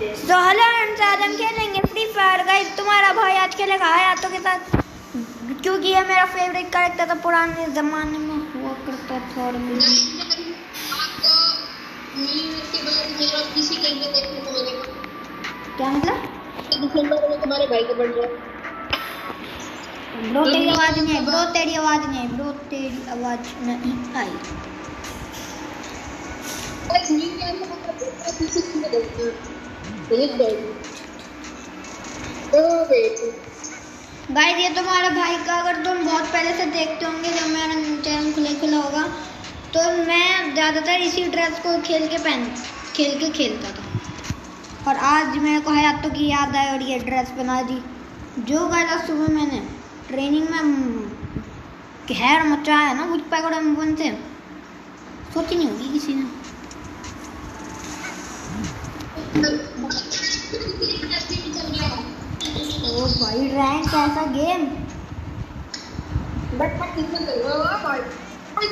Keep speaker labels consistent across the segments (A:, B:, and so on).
A: तो hello friends, आज हम खेलेंगे फ्री फायर। गाइस तुम्हारा भाई आज खेलेगा हायातों के साथ, क्योंकि ये मेरा फेवरेट कैरेक्टर था, पुराने जमाने में हुआ करता था। और क्या मतलब
B: दिसंबर में तुम्हारे भाई का बर्थडे।
A: ब्रो तेरी आवाज नहीं आई, ब्रो तेरी आवाज नहीं आई, ब्रो तेरी आवाज नहीं आई। गाइस ये तुम्हारे भाई का, अगर तुम बहुत पहले से देखते होंगे जब मेरा चैनल खुला होगा, तो मैं ज़्यादातर इसी ड्रेस को खेल के खेलता था। और आज मेरे को हायातों की याद आई और ये ड्रेस बना दी। जो गाइस सुबह मैंने ट्रेनिंग में कहर मचाया ना कुछ पैकेट में से, सोची नहीं होगी किसी ने। ओ भाई रैंक कैसा गेम।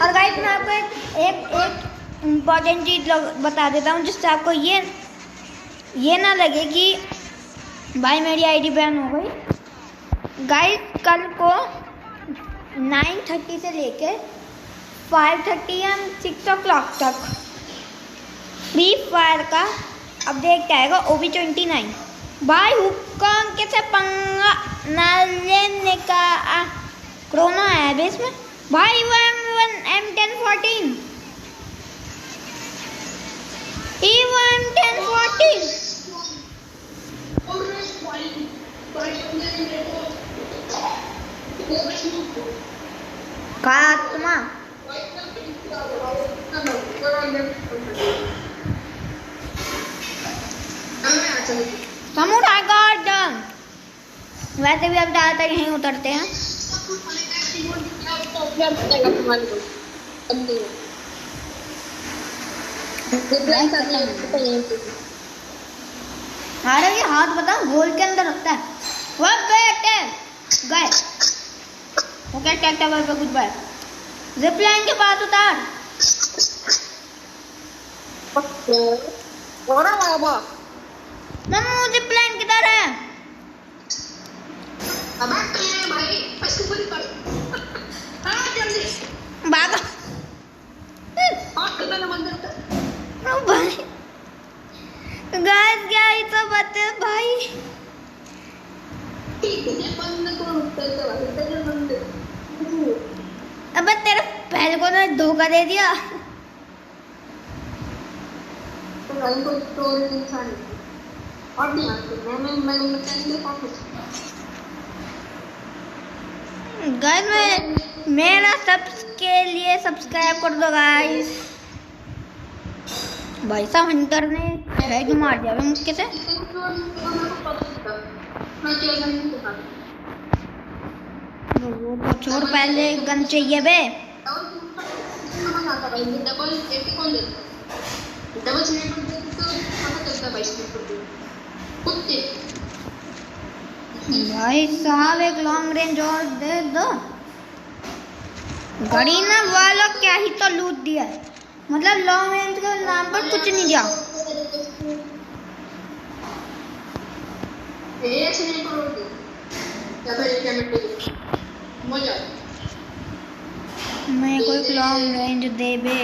A: और गाइस मैं आपको एक इम्पॉर्टेंट चीज बता देता हूँ, जिससे आपको ये ना लगे कि भाई मेरी आईडी बैन हो गई। गाइस कल को 9:30 से लेके 5:30 या 6 o'clock तक फ्री फायर का अपडेट आएगा OB29। भाई हुक्का कैसे पंगा ना लेने का कोरोना है बेस में। भाई वो M1014 M1014 का आत्मा समुराई गार्डन। वैसे भी अब ज़्यादातर यहीं उतरते हैं। अरे ये हाथ बता गोल के अंदर रखता है। वह बेटे गए ओके ट्रैक्टर पे कुछ बार जिप लाइन के पास उतार। मम्मू जिप लाइन किधर है? भागा भाई। गाइस क्या ही तो बात है भाई। अबे तेरे पहले को ना धोखा दे दिया। गाइस मेरा सबके लिए सब्सक्राइब कर दो गाइस। भाई साहब हंटर ने हेड मार दिया मुक्के से। वो छोड़, पहले गन चाहिए बे। भाई साहब एक लॉन्ग रेंज और दे दो। गरीना वाला क्या ही तो लूट दिया है, मतलब लॉन्ग रेंज के नाम पर कुछ नहीं दिया। मैं कोई लॉन्ग रेंज दे बे।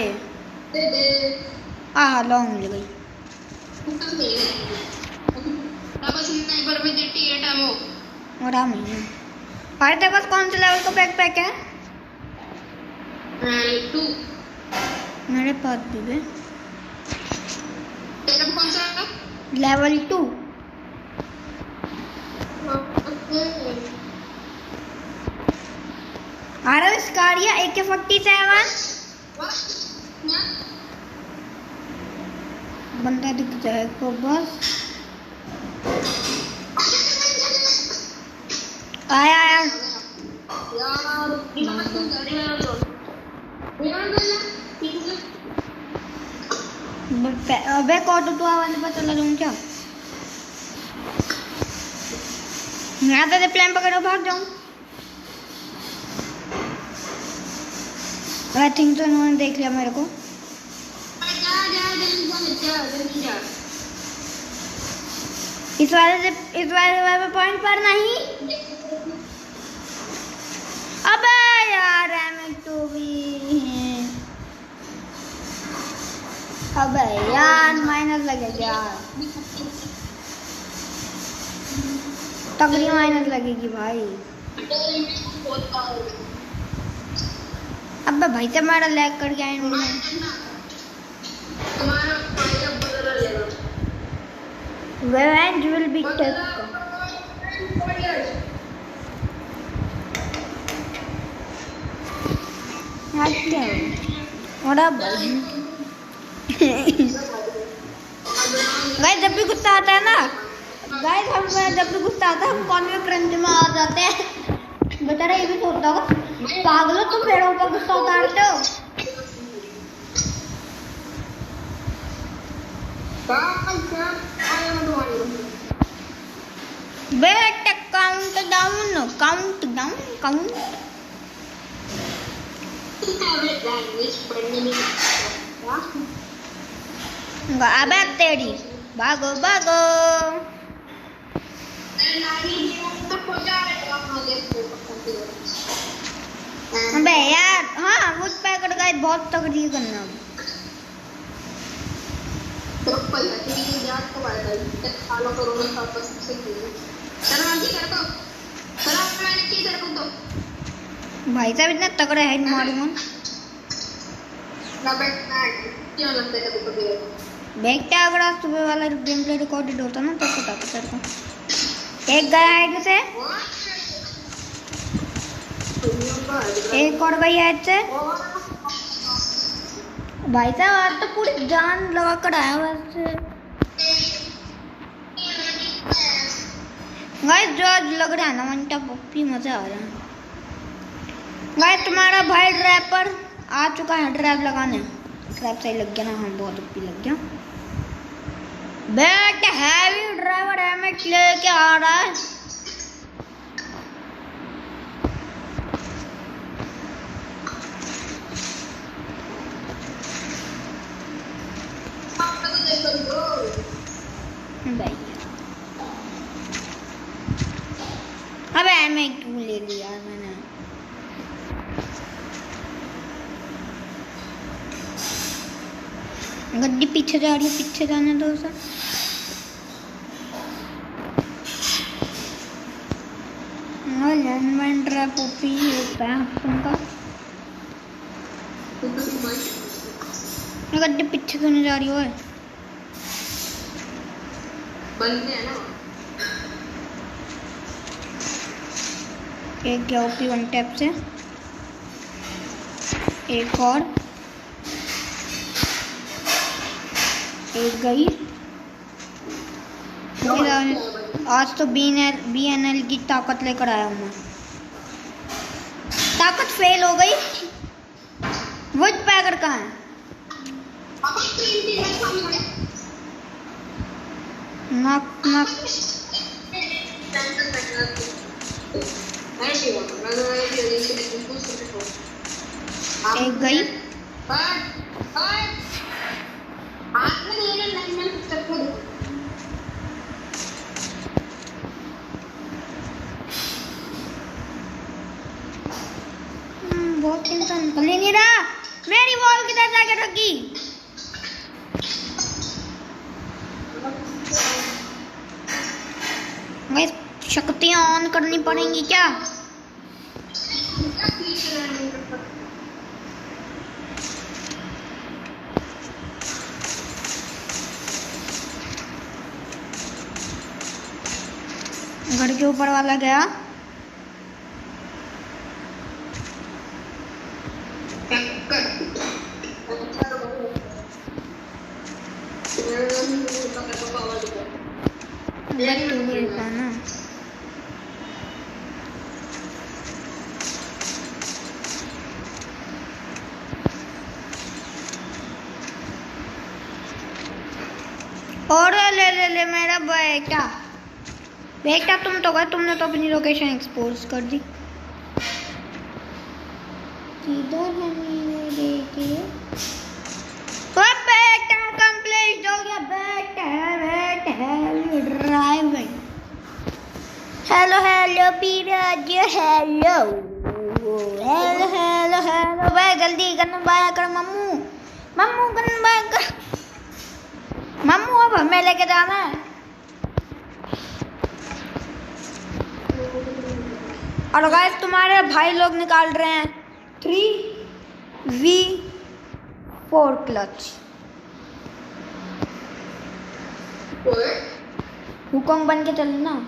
A: आह लॉन्ग मिल गई। और हम अरे तेरे पास कौन से लेवल का बैकपैक है?
B: 2।
A: मेरे पास भी है
B: कौन सा?
A: लेवल 2। अरे स्कारिया AK-47 बंदा दिख जाएगा बस। आया
B: यार
A: अबे कॉटो तो आवाज पता चला दूं क्या? यहाँ तो प्लान पकड़ो भाग जाऊं। आई थिंक तो इन्होंने देख लिया मेरे को। इस वाले पे पॉइंट पर नहीं। अबे यार M2 भी है। अबे यार माइनस लगेगा यार, तगड़ी माइनस लगेगी भाई। अबे भाई से हमारा लैग कर गया है। Revenge will be taken. Guys जब भी गुस्सा आता है ना, गाइस हम जब भी गुस्सा आता है हम कौन में क्रंच में आ जाते हैं। बेचारा ये भी सोचता होगा पागलों तुम पेड़ों पर गुस्सा उतारते हो। बेटा काउंट डाउन। अबे तेरी भागो। अबे यार हाँ वुड पैकर का बहुत तगड़ी करना। भाई साहब इतना तगड़ा हेड मारूंगा। बेटा अगर आज सुबह वाला गेम प्ले रिकॉर्डेड होता ना तो पता चलता। एक गया हेड से, एक और गई हेड से। भाई साहब आज तो पूरी जान लगा कर आया वैसे। गाइस जो आज लग रहा है ना मंटा पप्पी मजा आ रहा है। गाइस तुम्हारा भाई ड्रैपर आ चुका है ड्रैप लगाने। ड्रैप सही लग गया ना? हाँ बहुत पप्पी लग गया। बेट हैवी ड्राइवर एमएक्स लेके आ रहा है। अबे M2 ले लिया मैंने। गड्डी पीछे जा रही है, पीछे जाने दो उसे। लैंडमाइन ट्रैप ओपी होता है उनका। गड्डी पीछे जाने जा रही हो।
B: बनते हैं ना
A: एक गया ओपी वन टैप से, एक और एक गई। आज तो BNL की ताकत लेकर आया हूँ मैं। ताकत फेल हो गई। वुड पैकर कहाँ है? नक एक गई। बहुत टेंशन निकल ही नहीं रहा। मेरी वॉल किधर जाके रखी? गाइस शक्तियां ऑन करनी पड़ेंगी क्या? घर के ऊपर वाला गया। ना और ले मेरा बेटा तुम तो गए, तुमने तो अपनी लोकेशन एक्सपोज कर दी। किधर है मेरे बेटा कंप्लीट हो गया। बेटा ड्राइव हेलो हेलो पीराज हेलो हेलो हेलो हेलो भाई जल्दी गन बाया कर मम्मू मम्मू गन बाया कर मम्मू अब हमें लेके जाना है। और गाइस तुम्हारे भाई लोग निकाल रहे हैं 3v4 क्लच। हुकॉन्ग बन के चलना।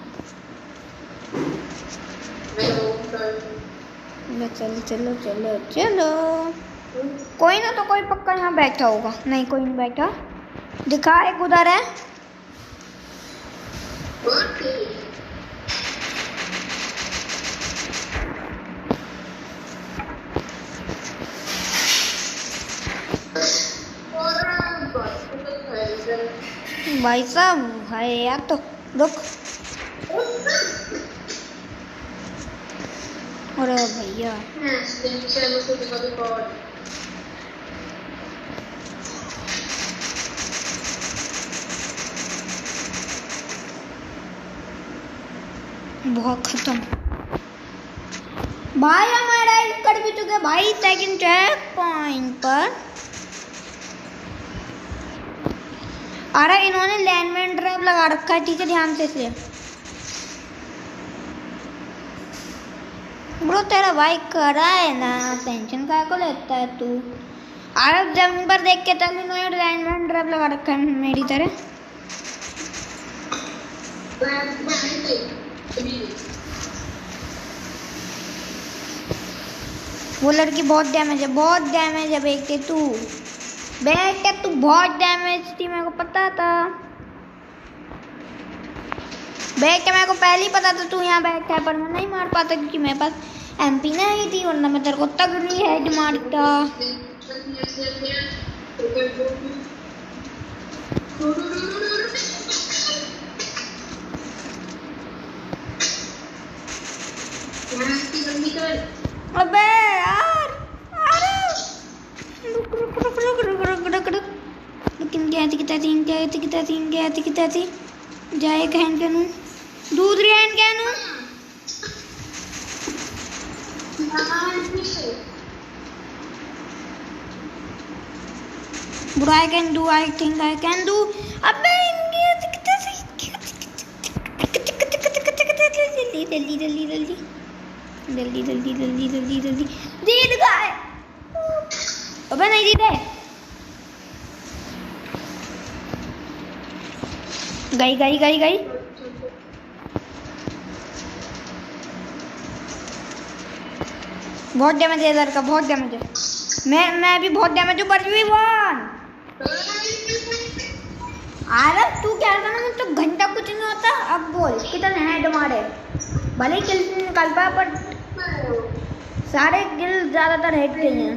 A: चलो चलो चलो चलो। कोई ना तो कोई पक्का यहाँ बैठा होगा। नहीं कोई नहीं बैठा। दिखा एक उधर है। भाई साहब है यार तो रुक। अरे भैया बहुत खत्म भाई। हमारा कर भी चुके भाई सेकंड चेक पॉइंट पर। अरे इन्होंने लैंडमाइन ट्रैप लगा रखा है। ठीक है ध्यान से इसलिए ब्रो तेरा भाई करा है ना। टेंशन काय को लेता है तू। अरे जमीन पर देख के तब इन्होंने लैंडमाइन ट्रैप लगा रखा है मेरी तरह। वो लड़की बहुत डैमेज है बेटे तू बेटे तू बहुत डैमेज थी। मेरे को पता था बेटे मेरे को पहले ही पता था तू यहाँ बैठा है। पर मैं नहीं मार पाता क्योंकि मेरे पास एमपी नहीं थी वरना मैं तेरे को तगड़ी हेड मारता। अबे यार रुक। लेकिन क्या थी जाए हैंड कैनू दूसरी hand Keanu Bro, I can do. I think I can do. अबे जल्दी जीत गए। अबे नहीं जीते। गई। बहुत डैमेज है इधर का। बहुत डैमेज है। मैं भी बहुत डैमेज हूँ। पर भी वन। अरे तू क्या करता ना तो घंटा कुछ नहीं होता। अब बोल कितने हेड मारे भले ही किल निकाल पाया पर सारे किल ज्यादातर हेड के हैं।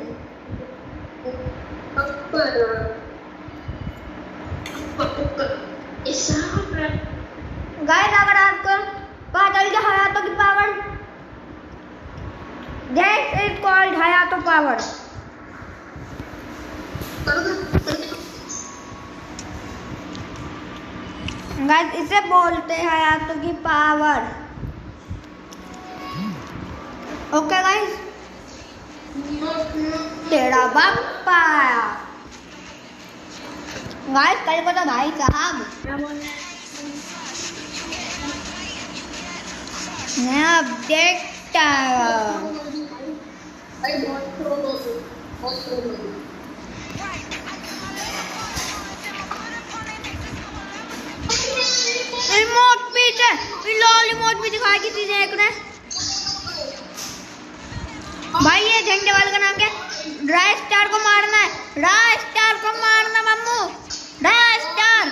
A: गाइस अगर आपको पता चल गया हयातों की पावर दैट इज कॉल्ड हयातों पावर। गाइस इसे बोलते हैं हयातों की पावर। ओके गाइस तेरा बाप आया। गाइस कल को तो भाई साहब नया अपडेट रिमोट पीछे रिमोट भी दिखा की चीजें एक ने भाई। ये झंडे वाले का नाम क्या? ड्राई स्टार को मारना है। ड्राई स्टार को मारना मम्मू। ड्राई स्टार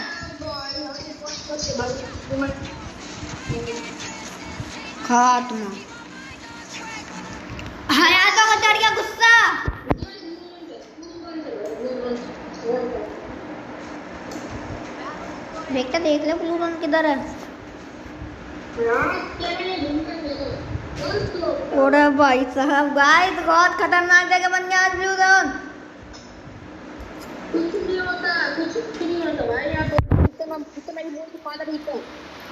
A: खात्मा। हयातों को चढ़ गया गुस्सा। देख ले ब्लू रन किधर है। ओरे भाई साहब गाइस बहुत खतरनाक जगह बन गया आज ब्लू जोन।
B: कुछ नहीं होता भाई। यहाँ तो इतना ही बहुत पाला रहता है।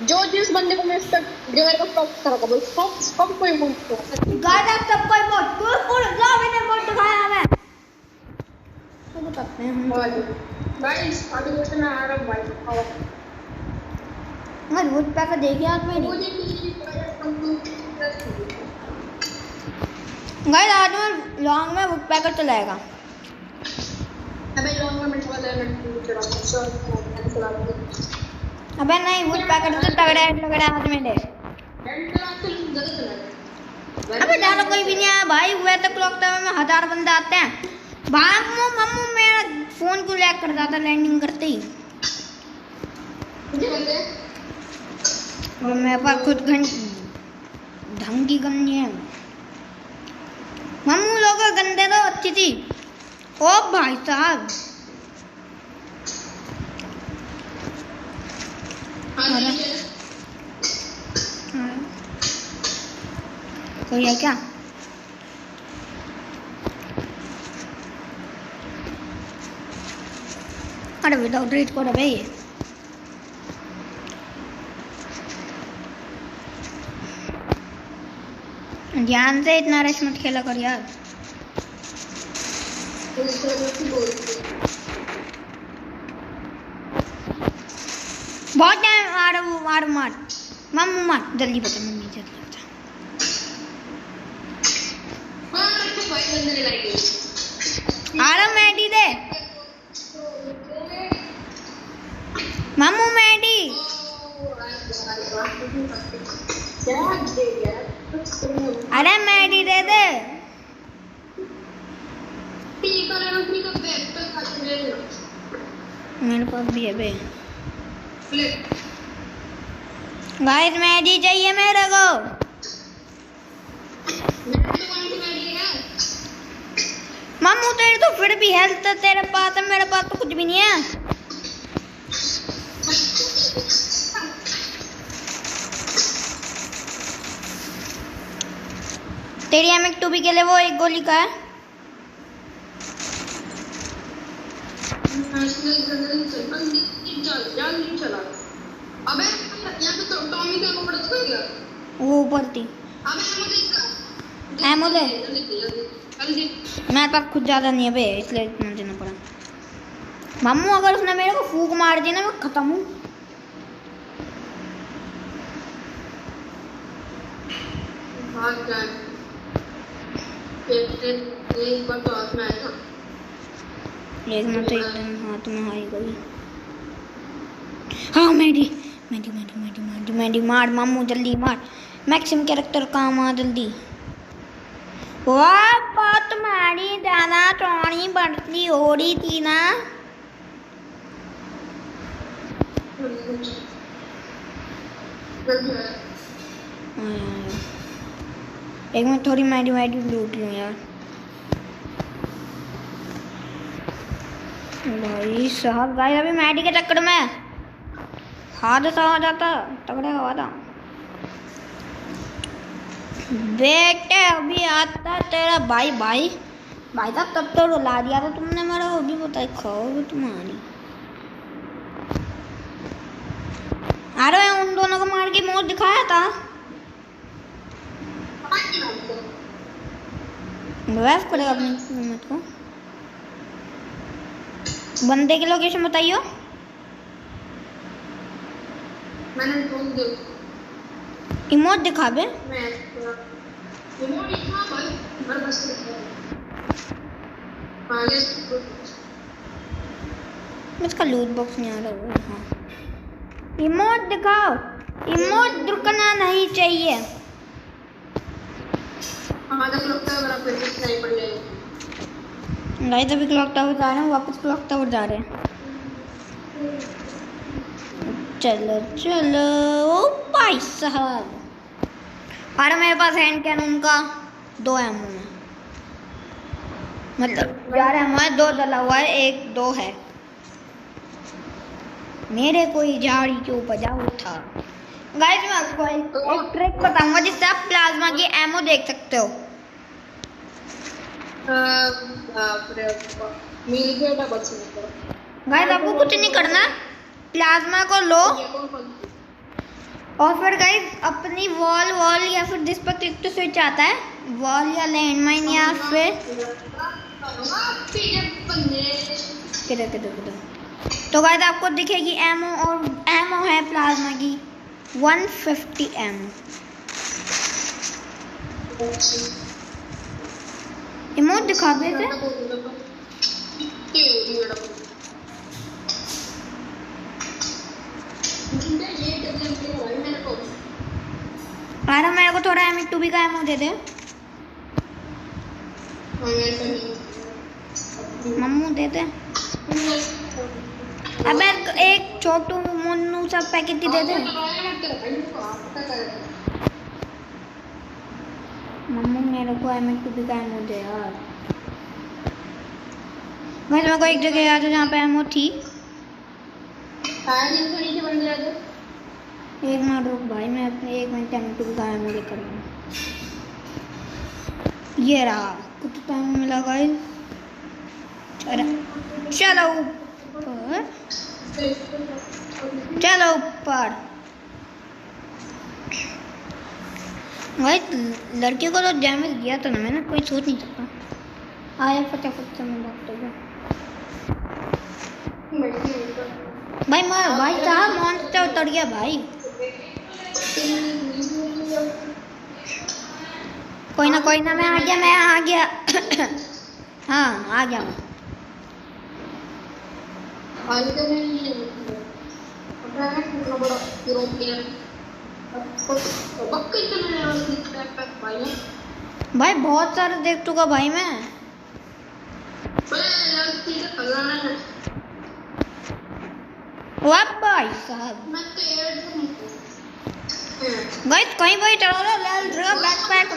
B: जो जिस बंदे को मैं इस तक जो मेरे को टॉप करा भाई सब कोई बोलता है
A: गाइस आप सब कोई वोट पूरा जाओ मैंने वोट दिखाया मैं तो बताते हैं हम
B: गाइस अभी क्वेश्चन आ रहा है भाई
A: मैं वोट पैक देखिए आप मेरी गाइस आज मैं लॉन्ग में वुड पैकर चलाएगा
B: अबे लॉन्ग में मैं चला चला
A: अबे नहीं वुड पैकर तो तगड़ा है लग रहा है आज मेरे अबे ज्यादा कोई भी नहीं आया भाई हुए तो क्लॉक टावर में 1000 बंदे आते हैं भाग मम्मू मेरा फोन क्यों लैग कर जाता लैंडिंग करते ही और मेरे पास खुद ढंग की गन नहीं है मम्मू लोगों गंदे तो अच्छी थी ओ भाई साहब कोई है क्या अरे विदाउट रीड कोड है ये ध्यान से इतना रश मत खेला कर यार बहुत टाइम मार मम्मू मार जल्दी बता मम्मी जल्दी बता आ रहा मैडी दे मम्मू मैडी अरे मैडी दे दे मेरे पास भी है बे गाइस मैडी चाहिए मेरे को मम्मू तेरे तो फिर भी हेल्थ तेरे पास है मेरे पास तो कुछ भी नहीं है तेरी M2 के लिए वो एक गोली का है
B: अबे यहाँ पे तो टॉमी का को पड़ता है क्या
A: वो ऊपर थी
B: अबे
A: एमो ले
B: जल्दी
A: मेरे पास कुछ ज्यादा नहीं है बे इसलिए इतना देना पड़ा मम्मू अगर उसने मेरे को फूक मार दी ना मैं खत्म हूँ
B: भाग जाए एक बार तो हाथ में आएगा
A: एक में तो एकदम हाथ में आई गई हाँ मैडी मार मम्मू जल्दी मार मैक्सिम कैरेक्टर काम आ जल्दी वाह बहुत मारी ज्यादा चौड़ी बढ़ती हो रही थी ना एक मिनट थोड़ी मैडी लूट लूँ यार भाई साहब गाइस अभी मैडी के चक्कर में हादसा हो जाता तगड़े हवा था बेटे अभी आता तेरा भाई साहब तब तो रुला दिया था तुमने मेरा वो भी बताई खाओगे तुम्हारी अरे उन दोनों को मार के मौत दिखाया था वैस पड़ेगा अपने मत को बंदे की लोकेशन बताइयो
B: मैंने ढूंढ दे
A: इमोट दिखा बे
B: मैं इमोट इतना भाई मेरे पास आगे
A: इसका लूट बॉक्स नहीं आ रहा है हाँ इमोट दिखाओ इमोट रुकना नहीं चाहिए
B: हमारा क्लॉक टावर बड़ा फिर स्नाइपर ले
A: गाइस अभी क्लॉक टावर जा रहे हैं वापस क्लॉक टावर जा रहे हैं चलो ओ भाई साहब अरे मेरे पास हैंड कैनन का 2 एमओ है मतलब यार हमारे 2 डला हुआ है 1-2 है मेरे कोई झाड़ी के ऊपर जाओ था गाइस मैं आपको एक ट्रिक बताऊंगा जिससे आप प्लाज्मा की एमओ देख सकते हो
B: मिल गया बस में
A: गाइस आपको कुछ नहीं करना प्लाज्मा को लो और फिर गाइस अपनी वॉल या फिर जिस पर क्लिक टू स्विच आता है, वॉल या लैंडमाइन या फिर किधर तो गाइस आपको दिखेगी एमओ, और एमओ है प्लाज्मा की 150 एमओ। इमोट दिखा दे थे। मेरे को थोड़ा M2B का एमओ दे दे। मम्मू दे दे। अबे एक छोटू मुन्नू सब पैकेट ही दे दे। मम्मू मेरे को M2B का एमओ दे यार। मैं मेरे को एक जगह याद है जहाँ पे एमओ थी। एक मिनट रुक भाई, मैं अपने 1 मिनट M2B का एमओ लेकर आऊँ। ये रहा, कुछ टाइम मिला गाइस। चलो ऊपर, चलो ऊपर। भाई लड़कियों को तो डैमेज दिया था ना मैंने, कोई सोच नहीं सकता। आया फटाफट से मैं भागता हूँ। भाई साहब मॉन्स्टर उतर गया भाई। कोई ना मैं आ गया हाँ आ गया मैं। भाई बहुत सारे देख चुका भाई मैं। वाह भाई साहब भाई कहीं भाई चलो लो बैकपैक।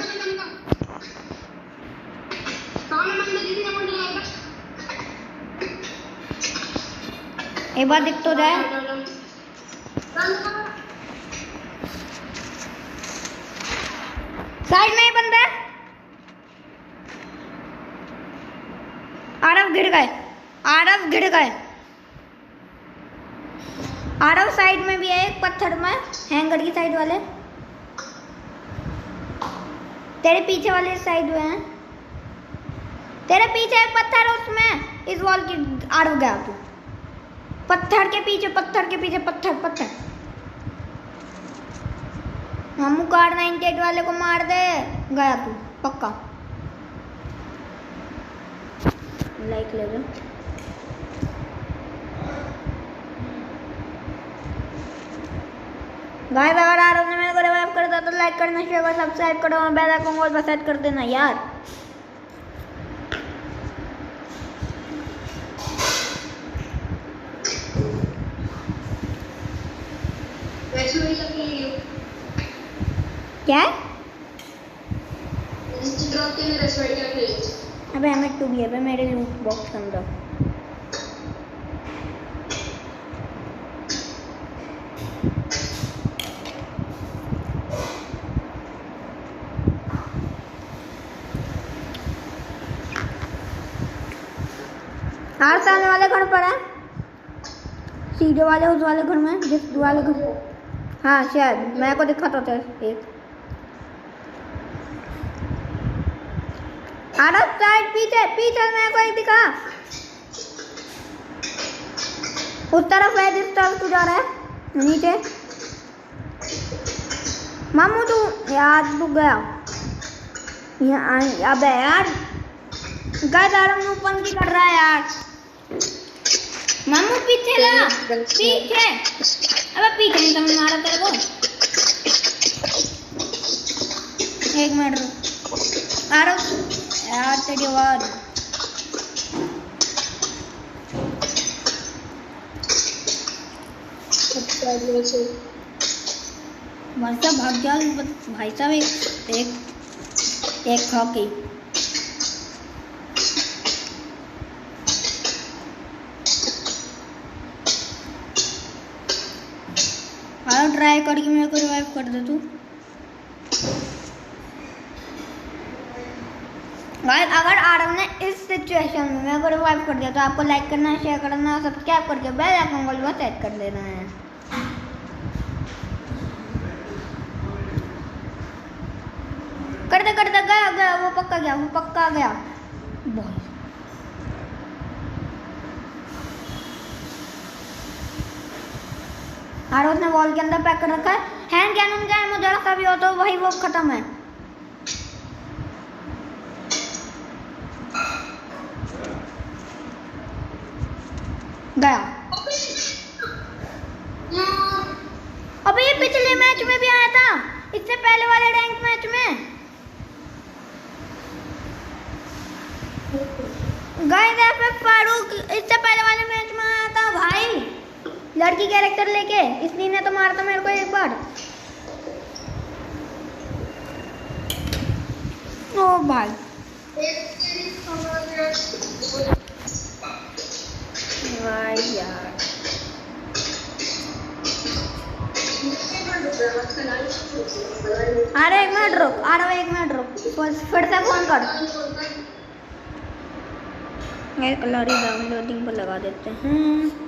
A: एक बार दिख तो जाए। साइड में ही बंदा है। आरव गिर गए। आरव साइड में भी है एक पत्थर में, हैंगर की साइड वाले। तेरे पीछे वाले साइड में है। तेरे पीछे एक पत्थर है, उसमें इस वॉल की आरव गया तू। पत्थर के पीछे पत्थर। मामू कार 98 वाले को मार दे, गया तू पक्का। लाइक ले लो गाइस। अगर आरव ने मेरे को रिवाइव कर दिया तो लाइक करना, शेयर करना, सब्सक्राइब करो और बेल आइकन को सेट कर देना यार। क्या है? अबे M2B है मेरे लूट बॉक्स के अंदर। सामने वाले घर पर है, सीधे वाले उस वाले घर में, जिस वाले घर। हाँ शायद मेरे को दिखा था एक। आरव साइड पीछे मेरे को एक दिखा। उस तरफ है जिस तरफ तू जा रहा है नीचे। मामू तू यार तू गया यहाँ। अबे यार गाइस आरव ऊपर की कर रहा है यार। मामू पीछे ला, पीछे। अबे पीछे नहीं समझ मारा तेरे को। एक मिनट रुक आरव यार, तेरी आवाज। भाग जा भाई साहब। एक हॉकी ट्राई करके मेरे को रिवाइव कर दे तू। गाइस अगर आरव ने इस सिचुएशन में मेरे को रिवाइव कर दिया तो आपको लाइक करना, शेयर करना, सब्सक्राइब करके बेल आइकन को सेट कर देना है। कर दे, गया गया, वो पक्का गया, वो पक्का गया। बहुत और उसने वॉल के अंदर पैक कर रखा है। हैंड कैनन का एमो जरा सा भी हो तो वही वो खत्म है। गया। अबे ये पिछले मैच में भी आया था, इससे पहले वाले रैंक मैच में। गाइस एफएफ फारूक इससे पहले वाले मैच में आया था भाई, लड़की कैरेक्टर लेके। इसलिए ने तो मारा था मेरे को एक बार। ओ भाई भाई यार, अरे एक मिनट रुक, अरे एक मिनट रुक, फिर से फोन कर। ये कलरी डाउनलोडिंग पर लगा देते हैं।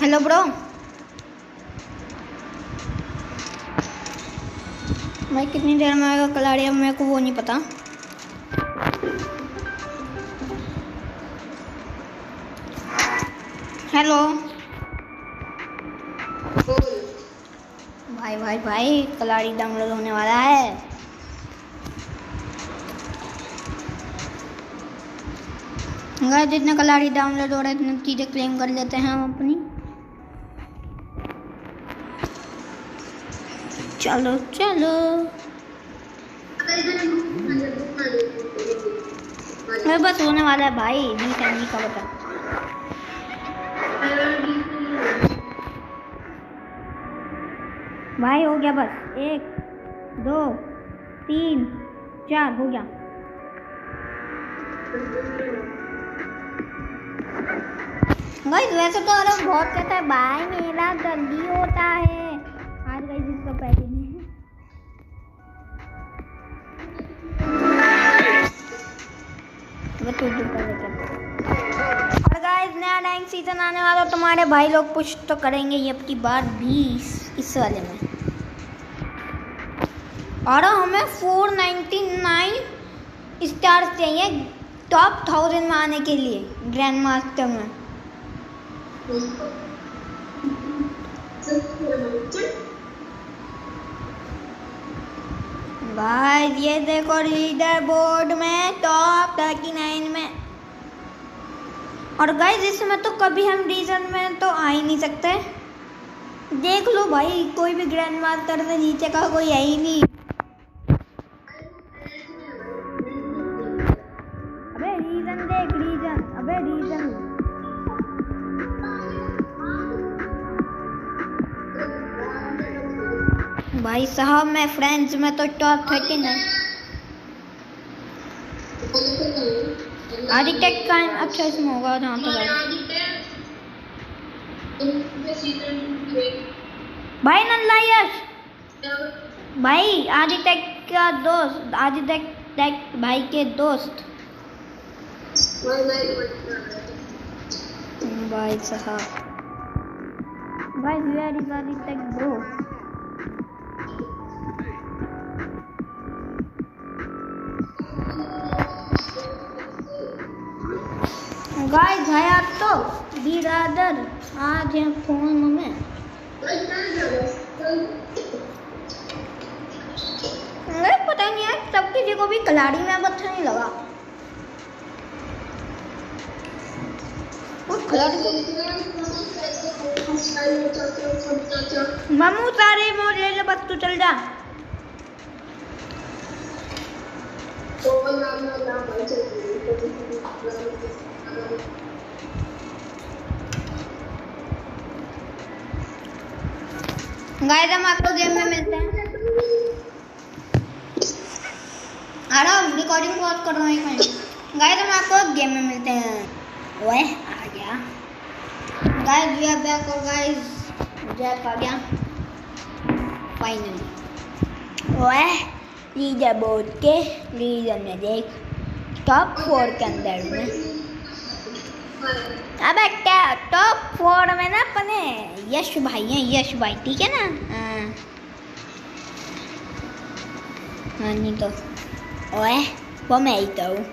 A: हेलो ब्रो, भाई कितनी देर में आएगा कलाड़ी, अब मेरे को वो नहीं पता। हेलो भाई भाई भाई, कलाड़ी डाउनलोड होने वाला है। गाइस जितने कलाड़ी डाउनलोड हो रहे हैं इतनी चीज़ें क्लेम कर लेते हैं हम अपनी। चलो चलो, मैं बस होने वाला है भाई, 20 MB का बता। भाई हो गया बस, 1 2 3 4 हो गया। गाइस वैसे तो अरे बहुत कहता है भाई मेरा जल्दी होता है। आज गाइस इसका पैसे नहीं है। और गाइस नया रैंक सीजन आने वाला, तुम्हारे भाई लोग पुश तो करेंगे ये अब की बार 20 इस वाले में। और हमें 499 स्टार्स चाहिए टॉप 1000 में आने के लिए ग्रैंड मास्टर में। भाई ये देखो लीडर बोर्ड में टॉप 39 में। और गाइस इसमें तो कभी हम रीजन में तो आ ही नहीं सकते। देख लो भाई, कोई भी ग्रैंड मास्टर से नीचे का कोई है ही नहीं। अबे रीजन देख, रीजन, अबे रीजन भाई साहब, मैं फ्रेंड्स में तो टॉप 13 है। आर्किटेक्ट का अच्छा इसमें होगा जहाँ तक भाई नंदायश भाई, आर्किटेक्ट का दोस्त, आर्किटेक्ट भाई के दोस्त भाई साहब। भाई where is architect bro? Guys भैया तो बिरादर आज है फोन में। पता नहीं यार, सब किसी को भी कलाड़ी में अब अच्छा नहीं लगा। मामू सारे मोड़ ले ले, बस तू चल जा। गाइस हम आपको गेम में मिलते हैं। अरे रिकॉर्डिंग पॉज कर रहा हूँ एक मिनट। गाइस हम आपको गेम में मिलते हैं। ओए आ गया गाइस, वी आर बैक। और गाइस जैक आ गया। फाइनली। ओए लीडर बोर्ड के लीडर में देख टॉप 4 के अंदर में। अबे क्या टॉप 4 में ना अपने यश भाई हैं, यश भाई ठीक है ना। हाँ नहीं तो ओए वो मैं ही तो हूँ।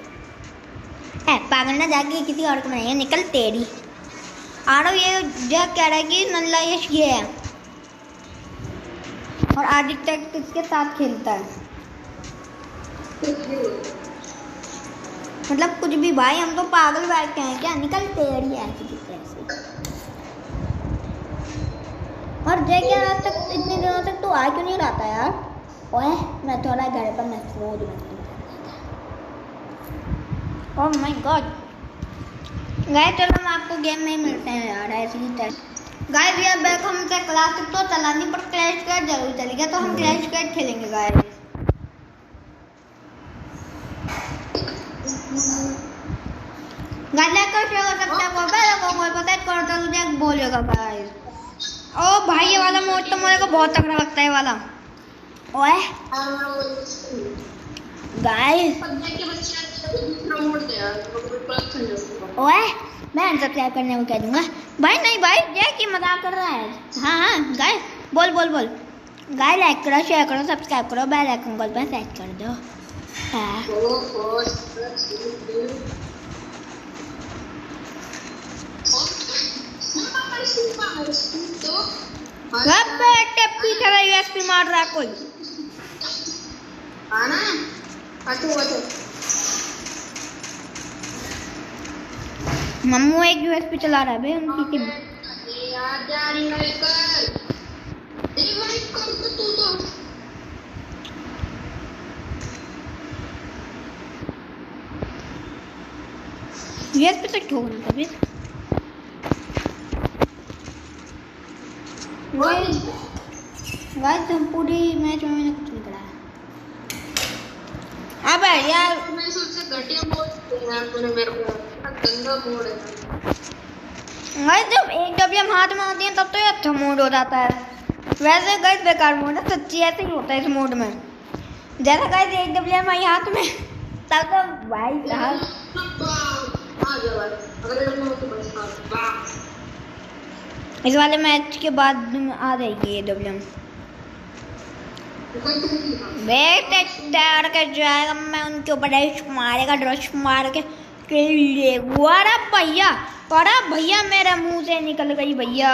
A: पागल ना जाके किसी और को बनाइए, निकल तेरी। आरव ये जो कह रहा है कि नल्ला यश ये है और आदित्य किसके साथ खेलता है, मतलब कुछ भी भाई, हम तो पागल बैठे हैं क्या, निकल तेरी ऐसी की तैसी। और जय क्या रात तक इतने दिनों तक तो आ क्यों नहीं रहा था यार। ओए मैं थोड़ा घर पर महसूस में। ओह माय गॉड गाइस, चलो हम आपको गेम में मिलते हैं यार ऐसी ही तरह। गाइस ये बैक हम से क्लासिक तो चला नहीं पर क्लैश कार्ड जरूर चलेगा, तो हम क्लैश कार्ड खेलेंगे गाइस। गाइस कर सकता है वो बेल को कोई पता है कौन सा तुझे बोलेगा गाइस। ओ भाई ये वाला मोड तो मेरे को बहुत तगड़ा लगता है वाला। ओए गाइस ओए मैं सब्सक्राइब करने को कह दूंगा भाई। नहीं भाई जय की मजाक कर रहा है। हाँ हाँ गाइस बोल बोल बोल। गाइस लाइक करो, शेयर करो, सब्सक्राइब करो, बेल आइकन कॉल पर सेट कर दो। पीछे का यूएसपी मार रहा है कोई। मम्मू एक यूएसपी चला रहा है बे उनकी टीम। यूएसपी तक ठोकना था बे। गाइस हम पूरी मैच में कुछ नहीं करा है। अबे यार
B: मैं सोचा घटिया मोड यार तूने मेरे को गंदा मोड है।
A: गाइस जब एक डब्ल्यूएम हाथ में आती है तब तो ये अच्छा मोड हो जाता है। वैसे गाइस बेकार मोड है, सच्ची ऐसे ही होता है इस मोड में। जैसा गाइस एक डब्ल्यूएम आई हाथ में तब तो भाई साहब
B: आ जा भाई, अगर मैं तो बस वाह
A: इस वाले मैच के बाद आ जाएगी ये डब्ल्यूएम। बेटे डर के जाएगा, मैं उनके ऊपर ड्रश मारेगा, ड्रश मार के अरे भैया, अरे भैया मेरे मुंह से निकल गई भैया।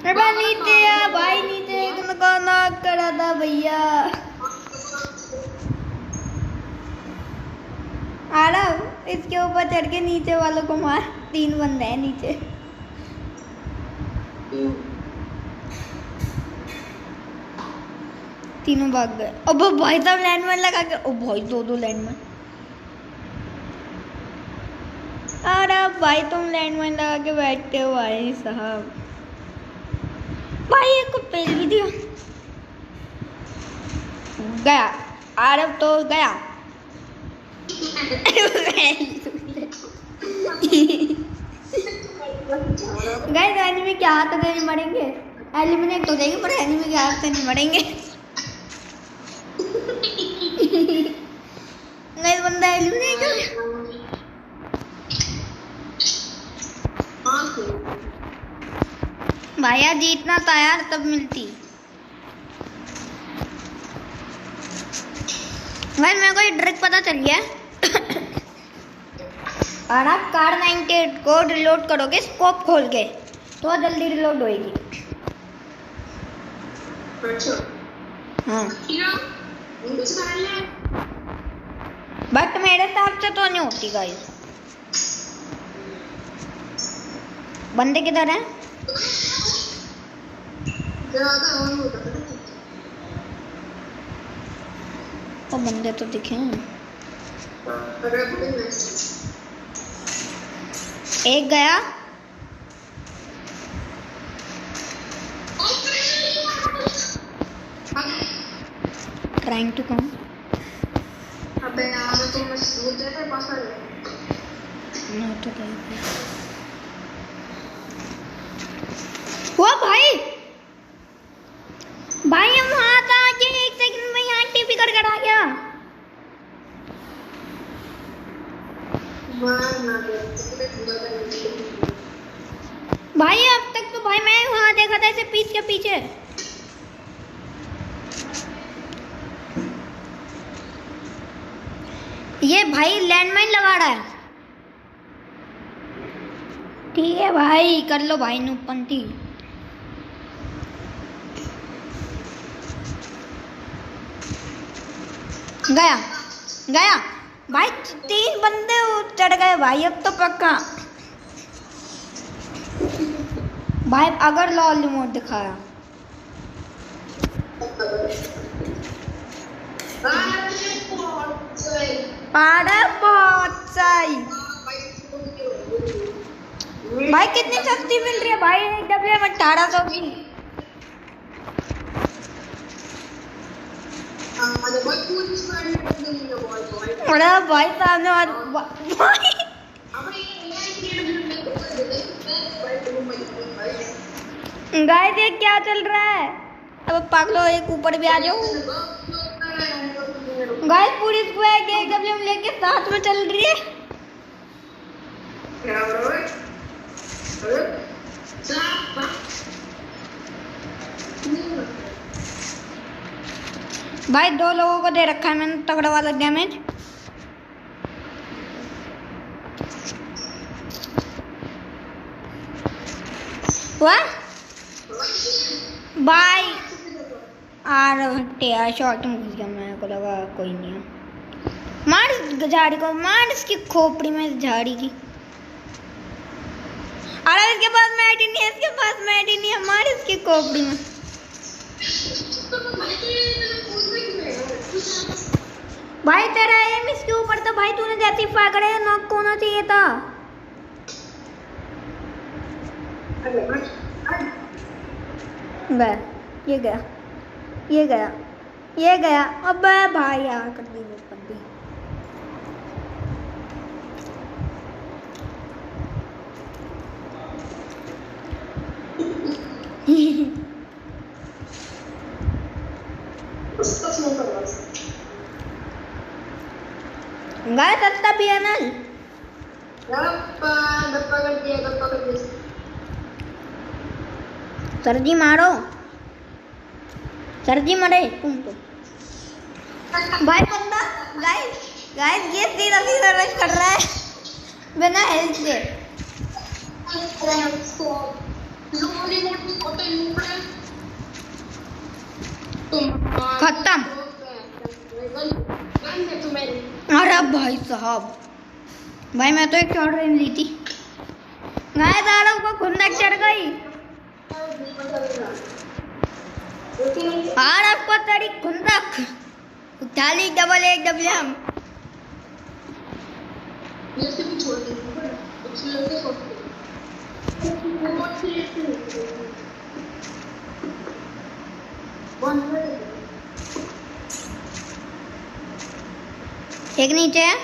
A: अरे नीचे आ भाई, नीचे उनका नाक करा था भैया। आ रहा इसके ऊपर चढ़ के नीचे वालों को मार। 3 बंदे हैं नीचे। तीनों भाग गए। अब भाई साहब लैंडमैन लगा के, ओ भाई 2 लैंडमैन। अरे भाई तुम लैंडमैन लगा के बैठते हो भाई साहब। भाई एक को पेल भी दिया गया। आरब तो गया। गाइस एनिमी के हाथ से नहीं मरेंगे, एलिमिनेट हो जाएंगे पर एनिमी के हाथ से नहीं मरेंगे। गाइस बंदा एलिमिनेट हो गया। भाई जीतना था यार तब मिलती। भाई मेरे को ये ट्रिक पता चली है। और आप कार 98 को रिलोड करोगे स्कोप खोल के तो जल्दी रिलोड होएगी। हाँ बट मेरे हिसाब से तो नहीं होती गाइस। बंदे किधर हैं? तो बंदे तो दिखे हैं। एक गया। Trying to come.
B: अबे यार तो मैं सोच रहा था पास आ
A: ना तो गया। वो भाई भाई हम वहां था कि 1 सेकंड में यहाँ टीपी कर आ गया। भाई अब तक तो भाई मैं वहां देखा था इसे पीस के पीछे। ये भाई लैंडमाइन लगा रहा है। ठीक है भाई कर लो भाई नूपंती। गया गया भाई 3 बंदे चढ़ गए भाई अब तो पक्का। भाई अगर लॉल रिमोट दिखाया अरे बहुत सही भाई। कितनी सस्ती मिल रही है भाई WM 1800 की। अरे भाई सामने भाई गाइस ये क्या चल रहा है। अब पागलो एक ऊपर भी आ जाओ। गाइस पूरी स्क्वाड एक WM लेके साथ में चल रही है। भाई 2 लोगों को दे रखा है मैंने तगड़ा वाला डैमेज। भाई शॉट में घुस गया। मेरे को लगा कोई नहीं है। मार इस झाड़ी को, मार इसकी खोपड़ी में इस झाड़ी की। अरे इसके पास मैट ही नहीं है, इसके पास मैट ही नहीं है। मार इसकी खोपड़ी में। भाई तेरा एम इसके ऊपर था भाई। तूने जैसी फायर करे नॉक होना चाहिए था। ये गया ये गया ये गया। अबे भाई यार कर दी वो कर दी। गाय सस्ता PNL सर जी मारो। सर जी मरे तुम तो। भाई बंदा गाइस गाइस ये सीधा सीधा रश कर रहा है बिना हेल्थ के। खत्म। अरे भाई साहब भाई मैं तो एक शॉट रेंज ली थी। गाइस आरव को खुंदक चढ़ गई। आरव को चढ़ी खुंदक। उठा ली डबल एक WM। एक नीचे है।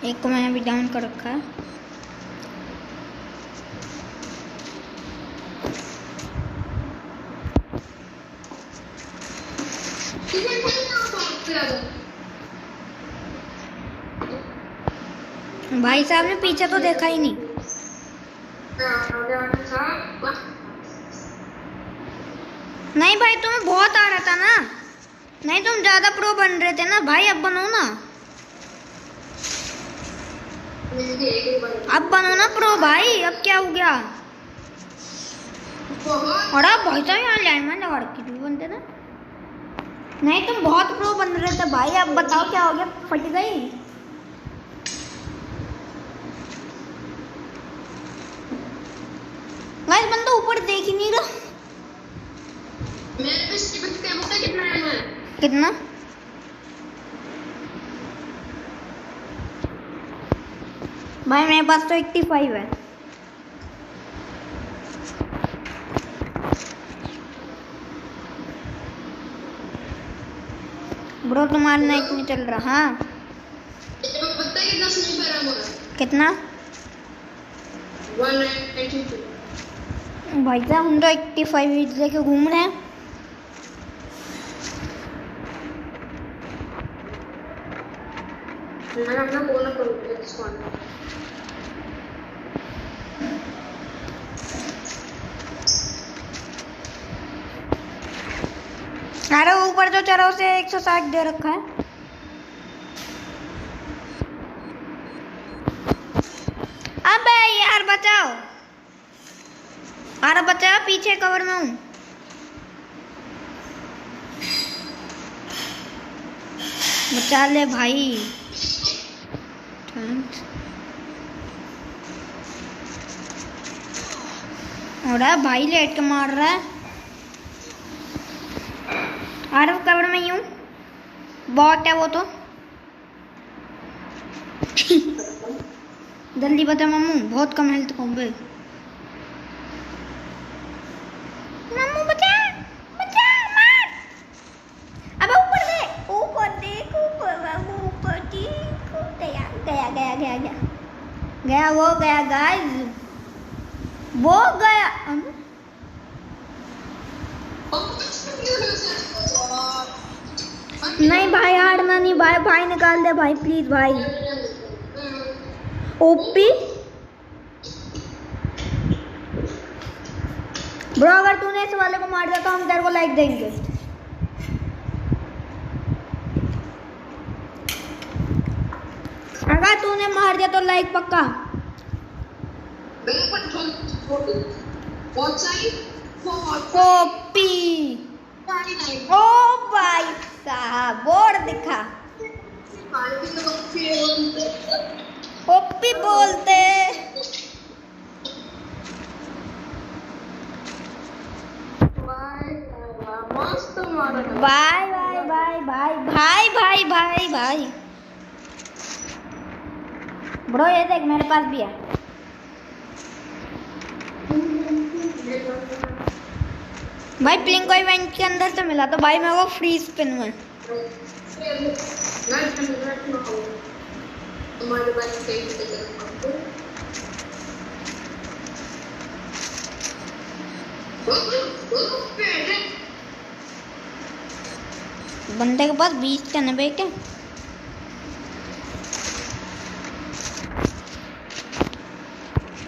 A: एक को मैंने अभी डाउन कर रखा है। भाई साहब ने पीछे तो देखा ही नहीं। नहीं भाई तुम्हें बहुत आ रहा था ना। नहीं तुम ज्यादा प्रो बन रहे थे ना भाई। अब बनो ना, अब बनो ना प्रो भाई। अब क्या हो गया। और आप भाई साहब यहाँ लैंडमाइन लगा रखी थी बनते ना। नहीं तुम बहुत प्रो बन रहे थे भाई। अब बताओ क्या हो गया। फट गई। भाई बंदा ऊपर देख ही नहीं रहा। कितना भाई मेरे पास तो 85 है। ब्रो तुम्हारा नेट नहीं चल रहा। हाँ
B: पता है कितना स्नीपर है मेरा?
A: कितना
B: 192।
A: भाई साहब हम तो 85 लेके घूम रहे हैं।
B: मैं अपना बोलना करूँगा इसको आने।
A: अरे ऊपर जो चढ़ा उसे 160 दे रखा है। अबे यार बचाओ, अरे बचाओ, पीछे कवर में हूँ। बचा ले भाई। थैंक्स। और भाई लेट के मार रहा है। अरे कवर में यूं बॉट है वो तो। जल्दी बता मम्मू, बहुत कम हेल्थ कॉम्बे। मम्मू बचा बचा, मार। अब ऊपर देख, ऊपर देख, ऊपर बाबू, ऊपर देख। गया गया गया गया गया गया, वो गया गाइस, वो गया। नहीं भाई हारना नहीं भाई, भाई निकाल दे भाई प्लीज भाई। ओपी ब्रो, अगर तूने इस वाले को मार दिया तो हम तेरे को लाइक देंगे। अगर तूने मार दिया तो लाइक पक्का। ओपी ओ भाई साहब, बोर्ड दिखा। ओपी बोलते। बाय बाय बाय बाय भाई भाई भाई भाई। ब्रो ये देख मेरे पास भी है। भाई प्लिंग को इवेंट के अंदर से मिला तो भाई मेरे को फ्री स्पिन में। बंदे के पास 20 टन है बेटे।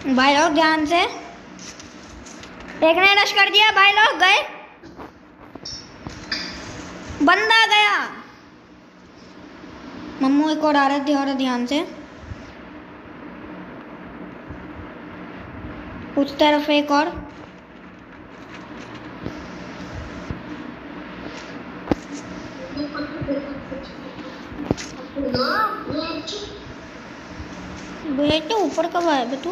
A: भाई लोग ध्यान से, एक ने रश कर दिया, भाई लोग गए, बंदा गया। मम्मू एक और आ रही थी, और ध्यान से उस तरफ एक और। बेटे ऊपर कब आया बेटू?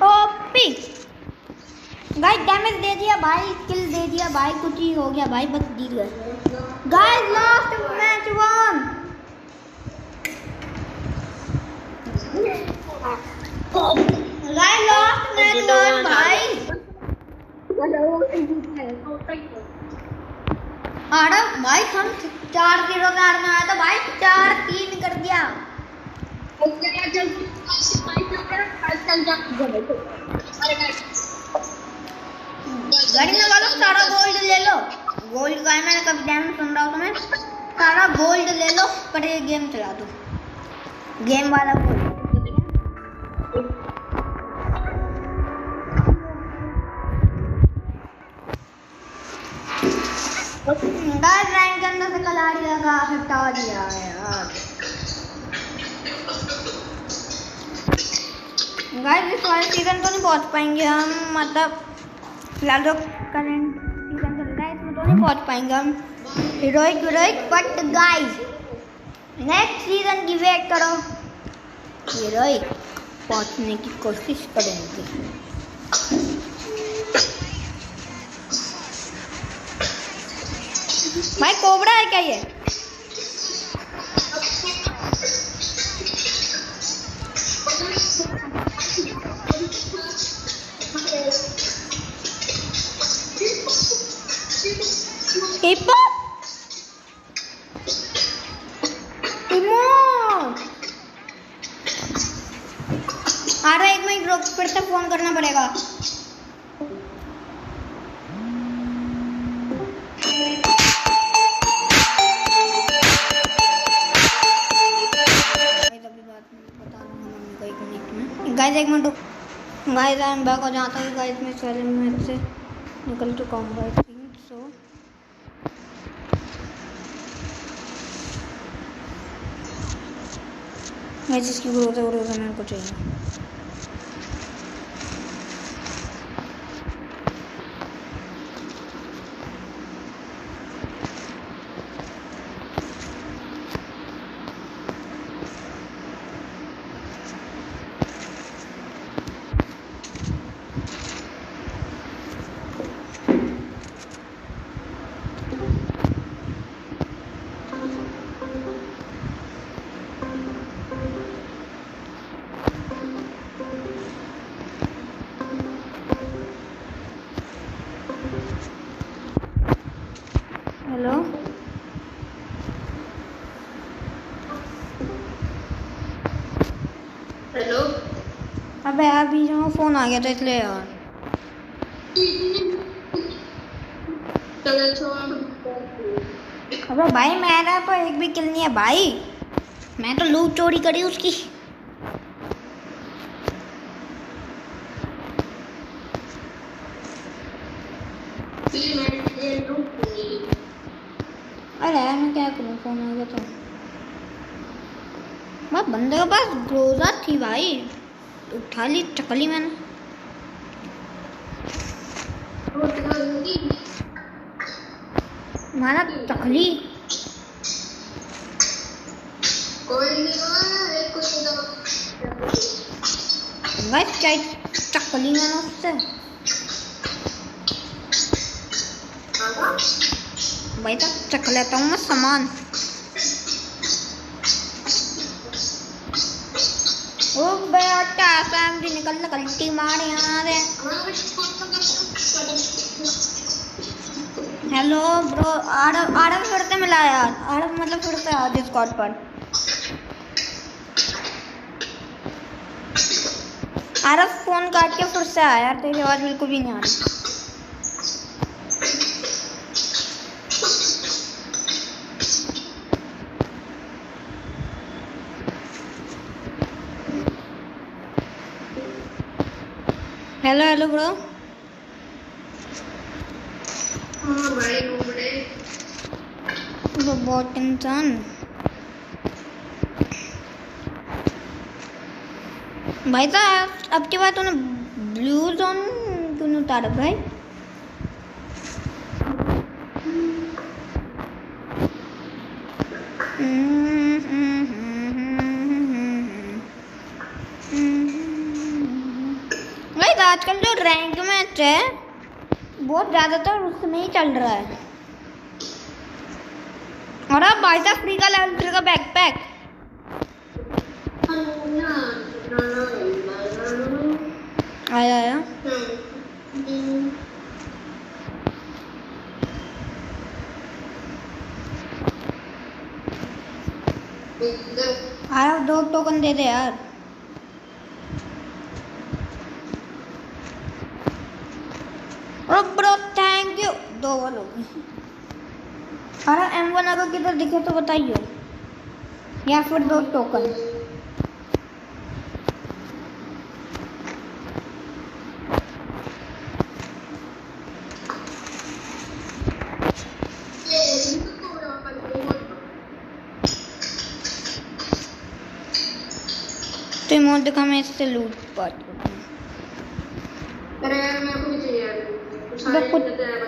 A: ओपी गाइस, डैमेज दे दिया भाई, किल दे दिया भाई, कुछ ही हो गया भाई, बस जीत गए guys. Last match one. Guys last match one भाई। अरे भाई हम 4-0 से हारने आया था भाई, 4-3 कर दिया। गाड़ी में वालों सारा गोल्ड ले लो। गोल्ड का है, मैंने कभी डैमेज सुन रहा हूँ तुम्हें। सारा गोल्ड ले लो, पर ये गेम चला दो, गेम वाला गोल्ड। गाइस रैंक के अंदर से कलाड़ी लगा हटा दिया यार। गाइस इस वाले सीजन तो नहीं पहुंच पाएंगे हम, मतलब फिलहाल जो करंट सीजन चल रहा है इसमें तो नहीं पहुंच पाएंगे हम heroic, but guys next season की वेट करो, हीरोइक पहुंचने की कोशिश करेंगे। भाई कोबरा है क्या ये? हिप्पो इमोट आ रहा है, 1 मिनट रुक, फिर से फोन करना पड़ेगा। गाइस 1 मिनट रुक। Guys I am back. और जहाँ तक गाइस मैं सारे मैच से निकल चुका हूँ आई थिंक सो। मैं जिसकी ग्रोथ है मेरे को चाहिए। Hello
B: hello.
A: अबे यार बीच में फोन आ गया था इसलिए यार। अबे भाई मेरा तो एक भी किल नहीं है भाई, मैं तो लूट चोरी करी उसकी। अरे यार मैं क्या करूँ, फोन आ गया तो। बस बंदे के पास ग्रोजा थी भाई, उठा ली चकली मैंने। मारा चकली। गाइस क्या चकली मैंने उससे। भाई तक चक लेता हूँ मैं सामान। ओ बेटा सैम भी निकल गलती मार यहाँ से। हेलो ब्रो, आरव फिर से मिला यार। आरव मतलब फिर से आ डिस्कॉर्ड पर। आरव फोन काट के फिर से आया यार, तेरी आवाज बिल्कुल भी नहीं आ रही। Hello hello bro.
B: हाँ भाई
A: वो बहुत टेंशन भाई था। अब की बात तूने ब्लू जोन क्यों नहीं उतारा भाई? आजकल जो रैंक मैच है बहुत ज़्यादातर उसमें ही चल रहा है। और अब भाई साहब फ्री का लेवल 3 का बैकपैक आया। आया 2 टोकन दे दे यार। Bro thank you. 2 वालों अरे M1 अगर किधर दिखे तो बताइए, या फिर 2 टोकन। तो इमोट दिखा, मैं इससे लूट पाती हूँ।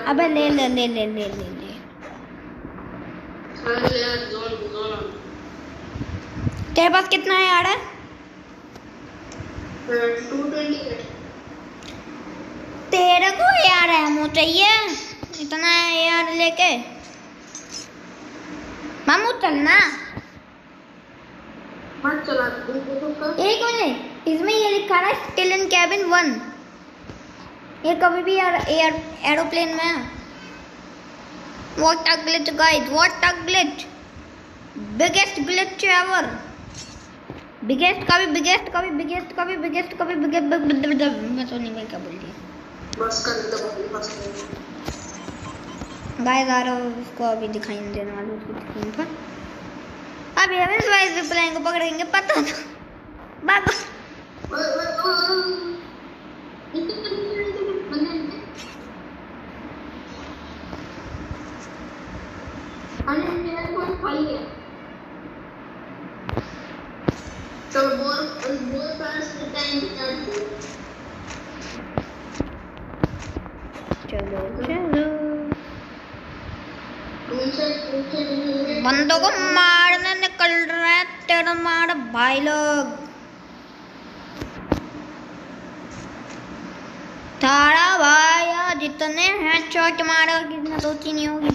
A: अबे ले ले ले ले ले ले ले। तेरे पास कितना है यार?
B: 220।
A: तेरे को यार एमो चाहिए इतना है यार लेके? मामू चलना
B: मत चला।
A: एक मिनट, इसमें ये लिखा है स्टिल इन कैबिन 1। ये कभी भी यार एरोप्लेन में What a glitch, guys! What a glitch! Biggest glitch ever. Biggest का भी biggest का भी biggest का भी biggest का भी biggest मैं तो नहीं मैं क्या बोल दिया
B: बस कर दो बस कर
A: गाइस आ रहा हूँ उसको अभी दिखाई नहीं देने वाला उसको स्क्रीन पर अभी हम इस वाइस रिप्लाई को पकड़ेंगे पता था भागो
B: चलो बोल पास टाइम
A: चलो चलो बंदों को मारने निकल रहे हैं तेरा मार भाई लोग थारा भाई जितने हैं चोट मारो कितना सोची नहीं होगी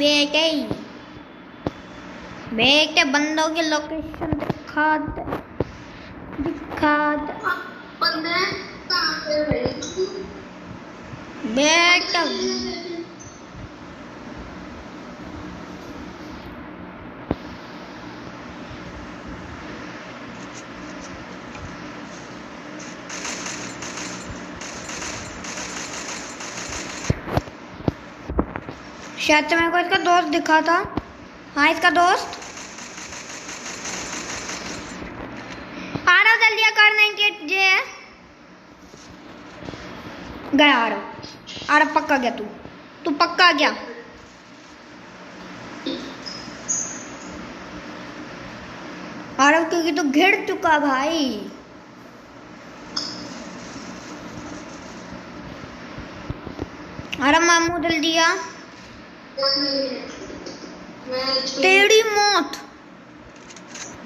A: बेटे बंदों की लोकेशन दिखा दे बेटा शायद से मेरे को इसका दोस्त दिखा था हाँ इसका दोस्त आ रहा जल्दी कर 98 जे है गया आ रहा पक्का गया तू पक्का गया आ रहा क्योंकि तू घिर चुका भाई अरे मामू दिल दिया तेरी मौत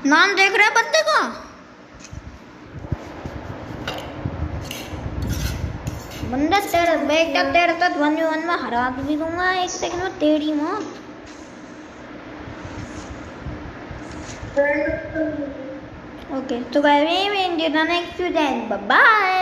A: नाम देख रहे बंदे का बंदा तेरा बेटा तेरा तो 1v1 में हरा भी दूंगा एक सेकंड में तेरी मौत ओके तो guys we will in the next video bye bye